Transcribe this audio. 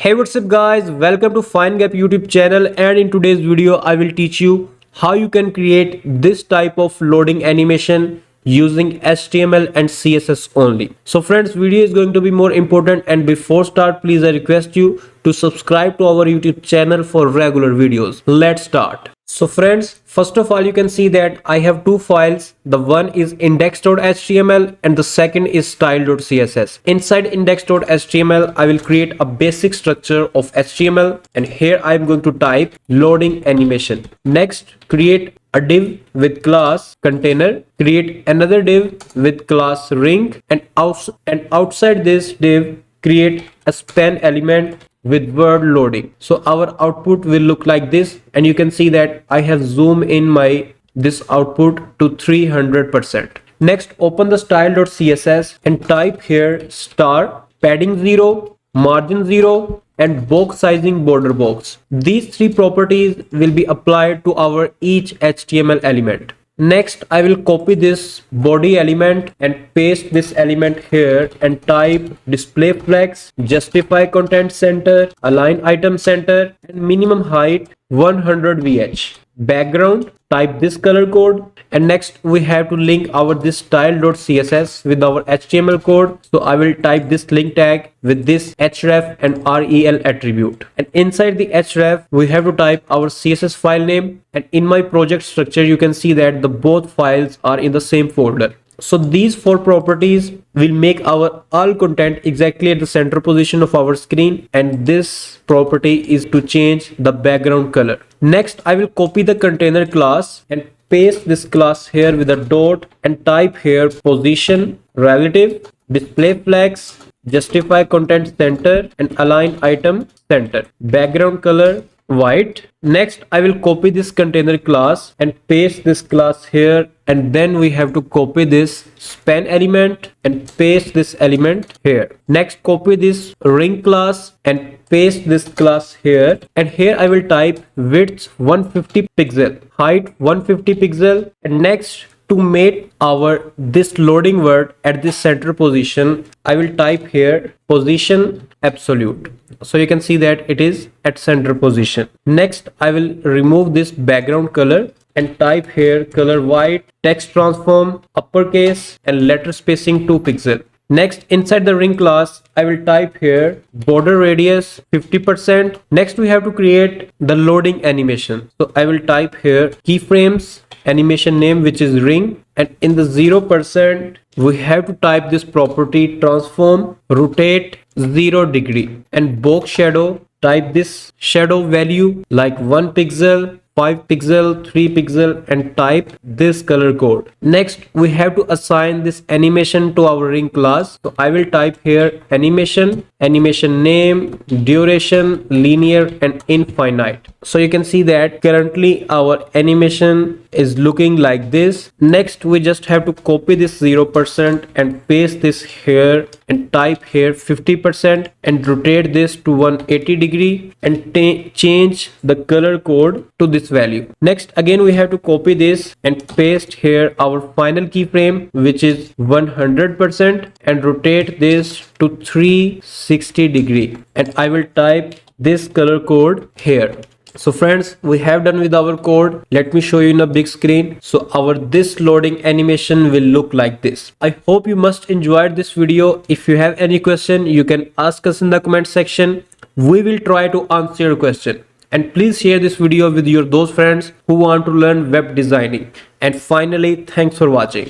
Hey, what's up guys, welcome to FineGap YouTube channel, and in today's video I will teach you how you can create this type of loading animation using HTML and CSS only. So friends, video is going to be more important, and before start please I request you to subscribe to our YouTube channel for regular videos. Let's start. So friends, first of all you can see that I have two files. The one is index.html and the second is style.css. Inside index.html I will create a basic structure of HTML, and here I am going to type loading animation. Next, create a div with class container, create another div with class ring, and outside this div create a span element with word loading. So our output will look like this, and you can see that I have zoomed in this output to 300%. Next, open the style.css and type here star, padding 0, margin 0, and box sizing border box. These three properties will be applied to our each HTML element. Next, I will copy this body element and paste this element here and type display flex, justify content center, align item center, and minimum height 100 VH. Background, type this color code, and next we have to link our this style.css with our HTML code. So I will type this link tag with this href and rel attribute, and inside the href we have to type our CSS file name, and in my project structure you can see that the both files are in the same folder. So these four properties will make our all content exactly at the center position of our screen, and this property is to change the background color. Next, I will copy the container class and paste this class here with a dot and type here position relative, display flex, justify content center, and align item center. Background color white. Next, I will copy this container class and paste this class here, and then we have to copy this span element and paste this element here. Next, copy this ring class and paste this class here, and here I will type width 150 pixel, height 150 pixel, and next, to make our this loading word at this center position, I will type here position absolute. So you can see that it is at center position. Next, I will remove this background color and type here color white, text transform uppercase, and letter spacing 2 pixel. Next, inside the ring class, I will type here border radius 50%. Next, we have to create the loading animation. So I will type here keyframes, animation name which is ring, and in the 0% we have to type this property transform rotate 0 degree, and box shadow, type this shadow value like 1 pixel, 5 pixel, 3 pixel, and type this color code. Next, we have to assign this animation to our ring class. So I will type here animation, animation name, duration, linear, and infinite. So you can see that currently our animation is looking like this. Next, we just have to copy this 0% and paste this here and type here 50% and rotate this to 180 degree and change the color code to this value. Next, again we have to copy this and paste here our final keyframe which is 100% and rotate this to 360 degree, and I will type this color code here. So friends, we have done with our code. Let me show you in a big screen. So our this loading animation will look like this. I hope you must enjoyed this video. If you have any question, you can ask us in the comment section. We will try to answer your question. And please share this video with those friends who want to learn web designing. And finally, thanks for watching.